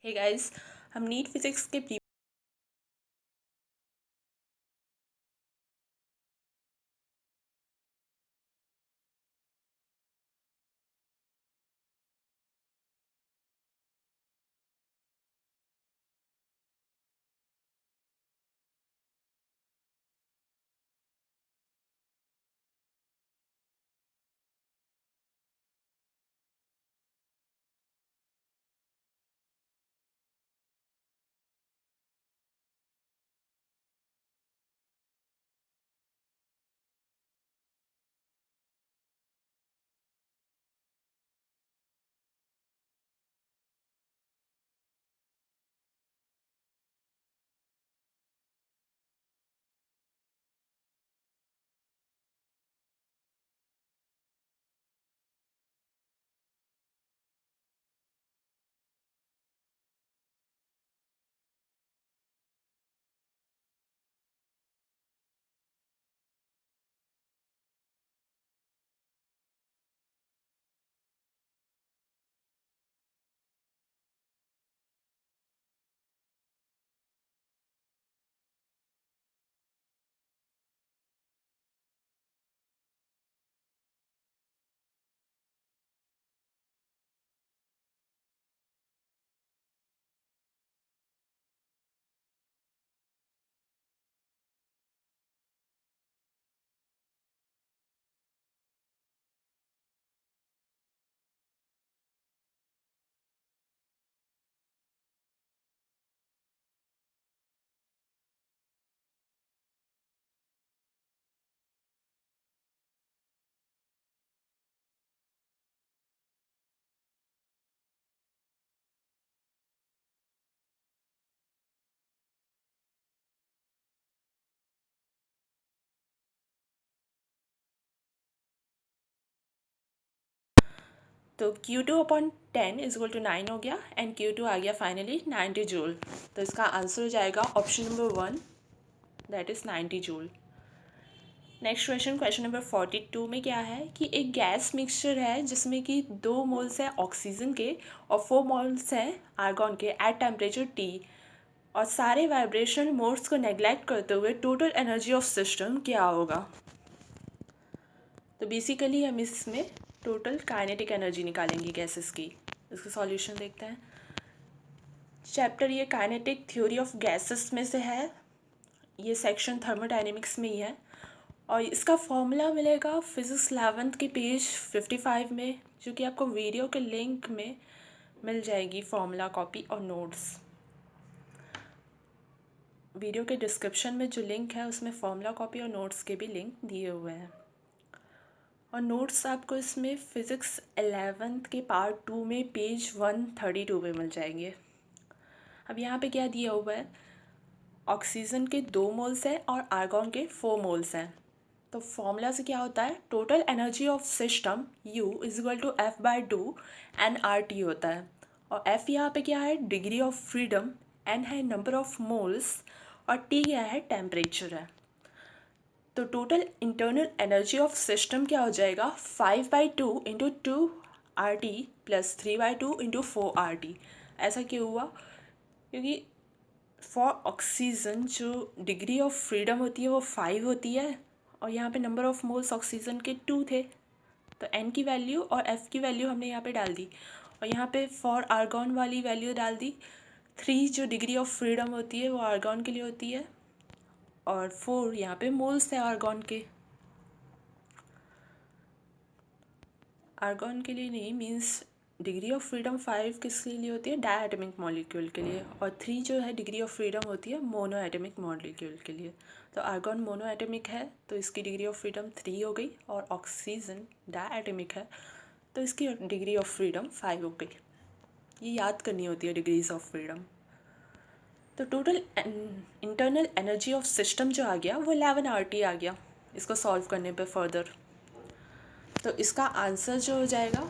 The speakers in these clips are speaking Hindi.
हे गाइस, हम नीट फिजिक्स के तो Q2/10 इज इक्वल टू 9 हो गया एंड Q2 आ गया फाइनली 90 जूल। तो इसका आंसर हो जाएगा option number 1, that is 90 joule. Next question number 42 में क्या है कि एक गैस मिक्सचर है जिसमें कि 2 मोल्स है ऑक्सीजन के और 4 मोल्स हैं आर्गॉन के एट टेम्परेचर T, और सारे वाइब्रेशन मोड्स को नेग्लेक्ट करते हुए टोटल एनर्जी ऑफ सिस्टम क्या होगा। तो बेसिकली हम इसमें टोटल काइनेटिक एनर्जी निकालेंगे गैसेस की। इसका सॉल्यूशन देखते हैं। चैप्टर ये काइनेटिक थ्योरी ऑफ गैसेस में से है, ये सेक्शन थर्मोडायनेमिक्स में ही है, और इसका फॉर्मूला मिलेगा फिजिक्स 11th के पेज 55 में, जो कि आपको वीडियो के लिंक में मिल जाएगी फॉर्मूला कॉपी और नोट्स। वीडियो के डिस्क्रिप्शन में जो लिंक है उसमें फॉर्मूला कॉपी और नोट्स के भी लिंक दिए हुए हैं, और नोट्स आपको इसमें फ़िज़िक्स 11th के पार्ट 2 में पेज 132 में मिल जाएंगे। अब यहाँ पे क्या दिया हुआ है, ऑक्सीजन के 2 मोल्स हैं और आर्गॉन के 4 मोल्स हैं। तो फॉर्मूला से क्या होता है, total energy of system U is equal to F/2 nRT होता है, और F यहाँ पे क्या है, डिग्री ऑफ फ्रीडम, N है नंबर ऑफ मोल्स, और T क्या है, टेम्परेचर है। तो total internal energy of system क्या हो जाएगा, 5/2 into 2RT plus 3/2 into 4RT। ऐसा क्यों हुआ, क्योंकि फॉर ऑक्सीजन जो डिग्री ऑफ फ्रीडम होती है वो 5 होती है, और यहाँ पे नंबर ऑफ मोल्स ऑक्सीजन के 2 थे, तो N की वैल्यू और F की वैल्यू हमने यहाँ पे डाल दी, और यहाँ पे फॉर आर्गॉन वाली वैल्यू डाल दी। 3 जो डिग्री ऑफ फ्रीडम होती है वो आर्गॉन के लिए होती है, और 4 यहाँ पे मोल्स है आर्गॉन के। आर्गॉन के लिए नहीं, मीन्स डिग्री ऑफ फ्रीडम 5 किसके लिए होती है, डायटोमिक मॉलिक्यूल के लिए, और 3 जो है डिग्री ऑफ फ्रीडम होती है मोनो एटमिक मॉलिक्यूल के लिए। तो आर्गॉन मोनो एटमिक है तो इसकी डिग्री ऑफ फ्रीडम 3 हो गई, और ऑक्सीजन डायटोमिक है तो इसकी डिग्री ऑफ फ्रीडम 5 हो गई। ये याद करनी होती है डिग्रीज ऑफ फ्रीडम। तो total internal energy of system जो आ गया वो 11RT आ गया, इसको सॉल्व करने पे फर्दर। तो इसका आंसर जो हो जाएगा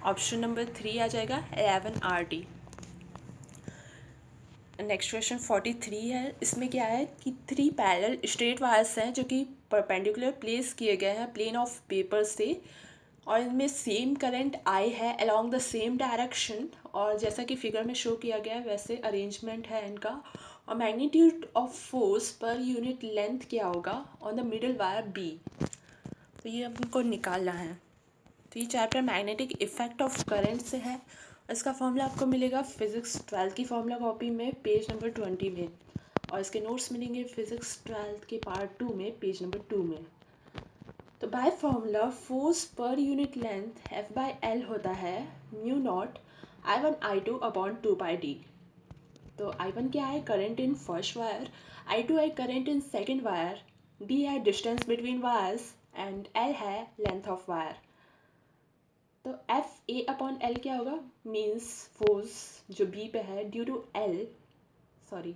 ऑप्शन नंबर 3 आ जाएगा 11RT। नेक्स्ट क्वेश्चन 43 है, इसमें क्या है कि 3 पैरेलल स्ट्रेट वायर्स हैं जो कि परपेंडिकुलर प्लेस किए गए हैं प्लेन ऑफ पेपर से, ऑयल में सेम करंट आई है अलॉन्ग द सेम डायरेक्शन, और जैसा कि फिगर में शो किया गया है वैसे अरेंजमेंट है इनका। और magnitude of force per unit length क्या होगा on the middle wire B, तो ये हमको निकालना है। तो ये chapter magnetic effect of current से है। इसका फॉर्मूला आपको मिलेगा फिजिक्स 12 की फॉर्मूला कॉपी में पेज नंबर 20 में, और इसके नोट्स मिलेंगे फिजिक्स 12 के पार्ट 2 में पेज नंबर 2 में। तो by formula force per unit length F by L होता है mu naught I1 I2 upon 2 π d। तो I1 क्या है, current in first wire, I2 है current in second wire, D है distance between wires and L है लेंथ ऑफ वायर। तो एफ ए अपॉन एल क्या होगा, मीन्स फोर्स जो बी पे है due to L, sorry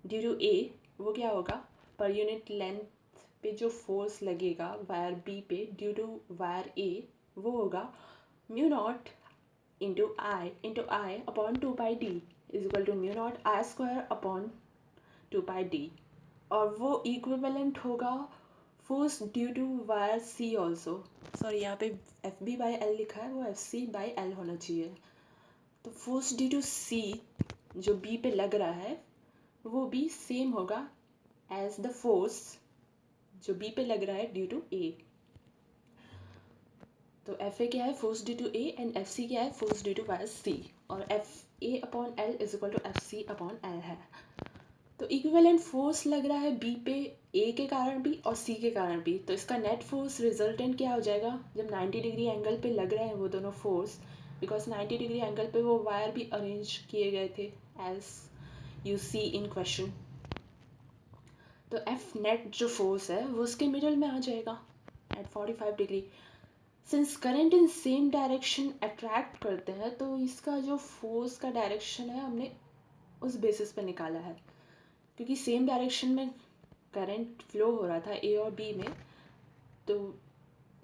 due to A, वो क्या होगा पर यूनिट लेंथ पे जो फोर्स लगेगा वायर बी पे ड्यू टू वायर ए, वो होगा mu naught into I upon 2 π d is equal to mu naught I square upon 2 π d। और वो इक्विवेलेंट होगा force due to wire C also, sorry यहाँ पे एफ बी बाई एल लिखा है, वो एफ सी बाई एल होना चाहिए। तो फोर्स ड्यू टू सी जो बी पे लग रहा है वो भी सेम होगा एज द फोर्स जो बी पे लग रहा है ड्यू टू ए। तो एफ ए क्या है, force due to A, and F C क्या है, force due to wire C, और F A upon L is equal to F C upon L है। तो इक्विवेलेंट फोर्स लग रहा है बी पे ए के कारण भी और सी के कारण भी, तो इसका नेट फोर्स रिजल्टेंट क्या हो जाएगा जब 90 डिग्री एंगल पे लग रहे हैं वो दोनों फोर्स, बिकॉज 90 डिग्री एंगल पे वो वायर भी अरेंज किए गए थे as you see in question. तो एफ नेट जो फोर्स है वो उसके मिडल में आ जाएगा at 45 degree. Since current in same direction attract करते हैं तो इसका जो फोर्स का डायरेक्शन है हमने उस बेसिस पे निकाला है, क्योंकि सेम डायरेक्शन में करंट फ्लो हो रहा था ए और बी में, तो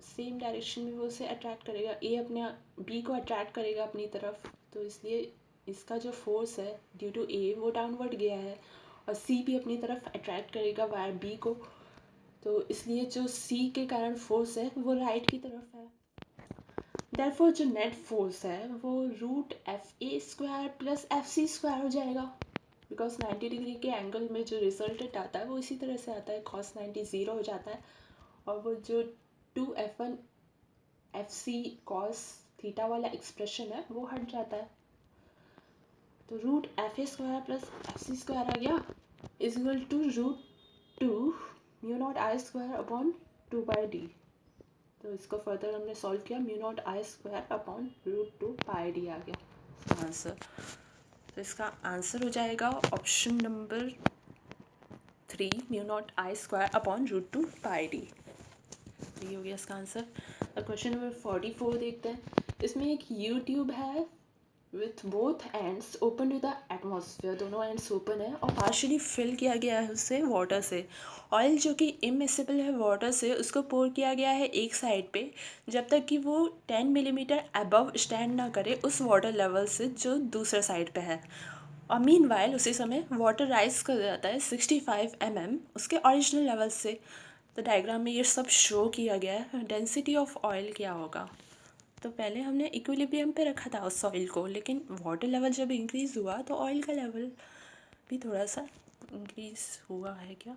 सेम डायरेक्शन में वो उसे अट्रैक्ट करेगा, ए अपने बी को अट्रैक्ट करेगा अपनी तरफ, तो इसलिए इसका जो फोर्स है ड्यू टू ए वो डाउनवर्ड गया है, और सी भी अपनी तरफ अट्रैक्ट करेगा वायर बी को, तो इसलिए जो सी के कारण फोर्स है वो राइट की तरफ है। देयरफॉर जो नेट फोर्स है वो root F A square plus F C square हो जाएगा, बिकॉज 90 डिग्री के एंगल में जो रिजल्टेंट आता है वो इसी तरह से आता है, cos 90 ज़ीरो हो जाता है, और वो जो 2f1 F C cos theta वाला एक्सप्रेशन है वो हट जाता है। तो root F A square plus F C square आ गया is equal to root 2 mu naught I square upon 2 π d। तो इसको फर्दर हमने सॉल्व किया, mu naught I square upon root 2 π d आ गया आंसर। तो इसका आंसर हो जाएगा option number 3 mu naught I square upon root 2 π d। ये हो गया इसका आंसर। अब क्वेश्चन नंबर 44 देखते हैं। इसमें एक यू ट्यूब है with both ends open to the atmosphere, दोनों एंड्स ओपन है और पार्शियली फिल किया गया है उससे वाटर से। ऑयल जो कि इमिसिबल है वाटर से उसको पोर किया गया है एक साइड पे जब तक कि वो 10 मिलीमीटर अबव स्टैंड ना करे उस वाटर लेवल से जो दूसरे साइड पे है। और मीन वाइल उसी समय वाटर राइज कर जाता है 65 mm उसके ओरिजिनल लेवल से। तो डायग्राम में ये सब शो किया गया है। डेंसिटी ऑफ ऑयल क्या होगा, तो पहले हमने इक्विलिब्रियम पे रखा था उस ऑयल को, लेकिन वाटर लेवल जब इंक्रीज़ हुआ तो ऑयल का लेवल भी थोड़ा सा इंक्रीज़ हुआ है क्या,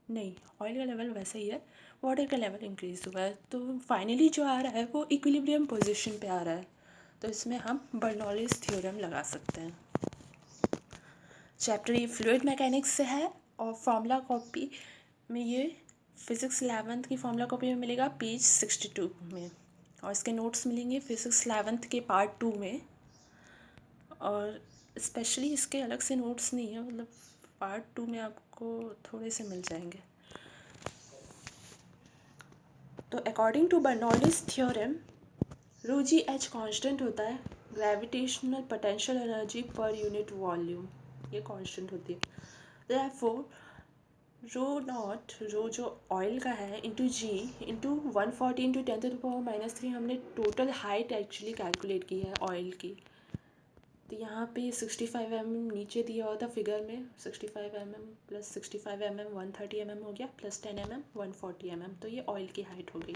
नहीं ऑयल का लेवल वैसा ही है, वाटर का लेवल इंक्रीज़ हुआ है, तो फाइनली जो आ रहा है वो इक्विलिब्रियम पोजीशन पे आ रहा है। तो इसमें हम बर्नौलीज थ्योरम लगा सकते हैं। चैप्टर ये फ्लूइड मैकेनिक्स से है और फॉर्मूला कॉपी में ये फिज़िक्स 11th की फॉर्मूला कॉपी में मिलेगा पेज 62 में, और इसके नोट्स मिलेंगे फिज़िक्स 11th के पार्ट 2 में। और स्पेशली इसके अलग से नोट्स नहीं है, मतलब पार्ट 2 में आपको थोड़े से मिल जाएंगे। तो according to Bernoulli's theorem rho g h constant होता है, gravitational potential energy per unit volume ये कॉन्स्टेंट होती है। देयरफॉर रो नॉट, रो जो ऑयल का है इंटू जी इंटू 140 इंटू 10⁻³ हमने टोटल हाइट एक्चुअली कैलकुलेट की है ऑयल की। तो यहाँ पे 65 mm नीचे दिया हुआ था फिगर में, 65 mm प्लस 65 mm 130 mm हो गया, प्लस 10 mm 140 mm, तो ये ऑयल की हाइट हो गई।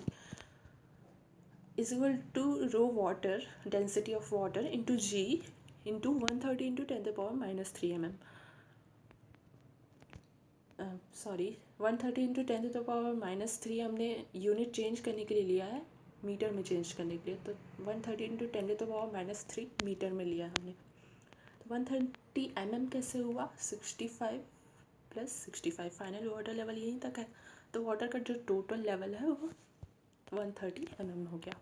is equal to rho water, density of water into G into 130 into 10 to the power minus 3 mm. Sorry 130 into 10 to the power minus 3 हमने यूनिट चेंज करने के लिए लिया है, मीटर में चेंज करने के लिए। तो 130 into 10 to the power minus 3 metre में लिया है हमने। तो 130 mm कैसे हुआ, 65 प्लस 65, फाइनल वाटर लेवल यहीं तक है। तो वाटर का जो टोटल लेवल है वो 130 mm हो गया।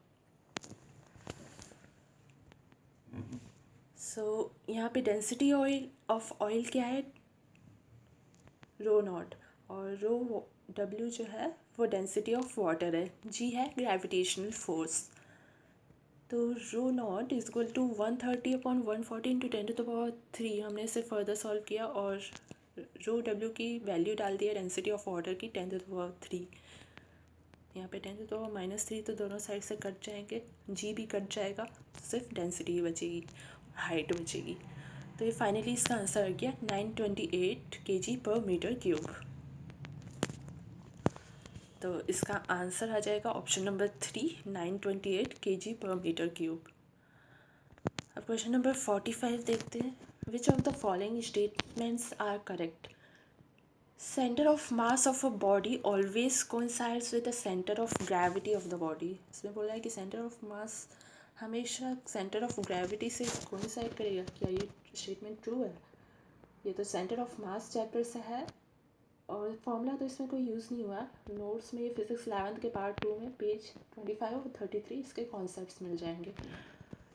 सो यहाँ पे डेंसिटी ऑफ ऑयल क्या है, रो नॉट, और रो डब्ल्यू जो है वो डेंसिटी ऑफ वाटर है, जी है ग्रेविटेशनल फोर्स। तो rho naught is equal to 130 upon 140 into 10 to the power 3, हमने इसे फर्दर सॉल्व किया और रो डब्ल्यू की वैल्यू डाल दी है डेंसिटी ऑफ वाटर की 10 टू द पावर 3। यहाँ पे 10 टू द पावर माइनस 3, तो दोनों साइड से कट जाएंगे, जी भी कट जाएगा, सिर्फ डेंसिटी ही बचेगी, हाइट बचेगी। तो ये फाइनली इसका आंसर आ गया 928 kg पर मीटर क्यूब। तो इसका आंसर आ जाएगा ऑप्शन नंबर 3, 928 kg पर मीटर क्यूब। अब क्वेश्चन नंबर 45 देखते हैं। Which of the following statements are correct? Centre of mass of a body always coincides with the centre of gravity of the body. इसमें बोला है कि सेंटर ऑफ मास हमेशा सेंटर ऑफ ग्रेविटी से कोइंसाइड करेगा। क्या ये स्टेटमेंट ट्रू है? ये तो सेंटर ऑफ मास चैप्टर से है और फॉर्मूला तो इसमें कोई यूज़ नहीं हुआ। नोट्स में ये फिजिक्स 11th के पार्ट 2 में पेज 25 और 33 इसके कॉन्सेप्ट्स मिल जाएंगे।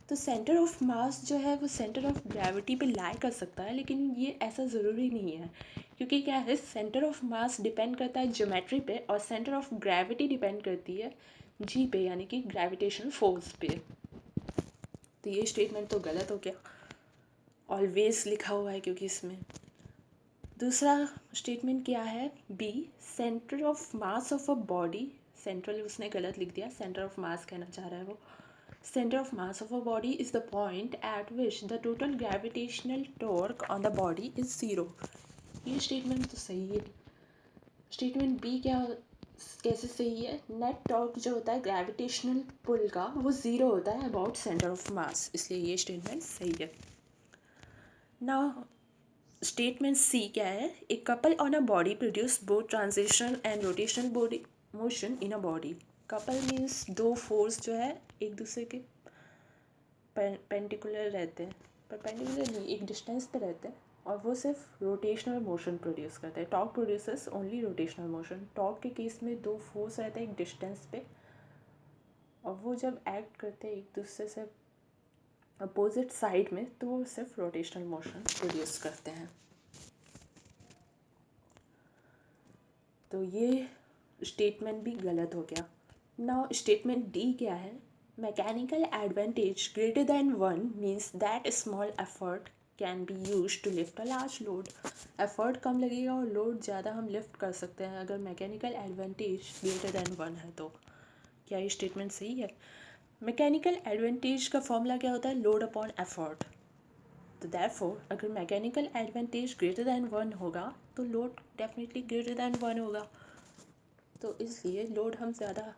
तो सेंटर ऑफ मास जो है वो सेंटर ऑफ ग्रेविटी पे लाई कर सकता है, लेकिन ये ऐसा ज़रूरी नहीं है, क्योंकि क्या है, सेंटर ऑफ मास डिपेंड करता है ज्योमेट्री पे और सेंटर ऑफ ग्रेविटी डिपेंड करती है जी पे, यानी कि ग्रेविटेशनल फोर्स पे। तो ये स्टेटमेंट तो गलत हो गया, ऑलवेज लिखा हुआ है क्योंकि इसमें। दूसरा स्टेटमेंट क्या है, B, centre of mass of a body, central उसने गलत लिख दिया, सेंटर ऑफ मास कहना चाह रहा है वो। Center of mass of a body is the point at which the total gravitational torque on the body is zero। ये स्टेटमेंट तो सही है। स्टेटमेंट बी क्या, कैसे सही है? नेट टॉर्क जो होता है ग्रेविटेशनल पुल का वो ज़ीरो होता है अबाउट सेंटर ऑफ मास, इसलिए ये स्टेटमेंट सही है। नाउ स्टेटमेंट सी क्या है, a couple on a body produce both transitional and rotational body motion in a body. Couple means दो फोर्स जो है एक दूसरे के पेंडिकुलर रहते हैं, परपेंडिकुलर नहीं, एक डिस्टेंस पे रहते हैं और वो सिर्फ रोटेशनल मोशन प्रोड्यूस करते हैं। Torque producers only rotational motion. Torque के केस में दो फोर्स रहते हैं एक डिस्टेंस पे और वो जब एक्ट करते हैं एक दूसरे से अपोजिट साइड में, तो वो सिर्फ रोटेशनल मोशन प्रोड्यूस करते हैं। तो ये स्टेटमेंट भी गलत हो गया। नाउ स्टेटमेंट डी क्या है, mechanical advantage greater than 1 means that small effort can be use to lift a large load. Effort कम लगेगा और लोड ज़्यादा हम लिफ्ट कर सकते हैं अगर मैकेनिकल एडवांटेज ग्रेटर देन 1 है तो। क्या ये स्टेटमेंट सही है? मैकेनिकल एडवांटेज का फॉर्मूला क्या होता है, लोड अपॉन एफर्ट। तो देयरफॉर अगर मैकेनिकल एडवांटेज ग्रेटर देन 1 होगा तो लोड डेफिनेटली ग्रेटर देन 1 होगा। तो इसलिए लोड हम ज़्यादा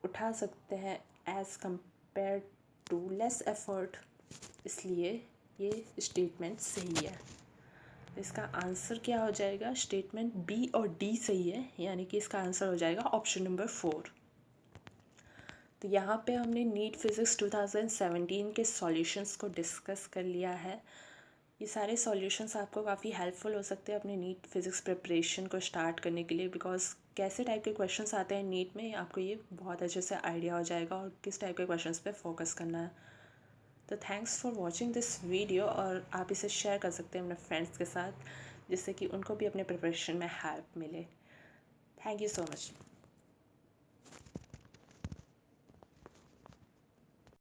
उठा सकते हैं as compare to less effort, इसलिए ये स्टेटमेंट सही है। इसका आंसर क्या हो जाएगा, स्टेटमेंट बी और डी सही है, यानी कि इसका आंसर हो जाएगा ऑप्शन नंबर 4। तो यहाँ पे हमने नीट फिज़िक्स 2017 के सॉल्यूशंस को डिस्कस कर लिया है। ये सारे सॉल्यूशंस आपको काफ़ी हेल्पफुल हो सकते हैं अपने नीट फिज़िक्स प्रिपरेशन को स्टार्ट करने के लिए, बिकॉज कैसे टाइप के क्वेश्चंस आते हैं नीट में आपको ये बहुत अच्छे से आइडिया हो जाएगा और किस टाइप के क्वेश्चंस पे फोकस करना है। तो thanks for watching this video, और आप इसे शेयर कर सकते हैं अपने फ्रेंड्स के साथ जिससे कि उनको भी अपने प्रिपरेशन में हेल्प मिले। Thank you so much.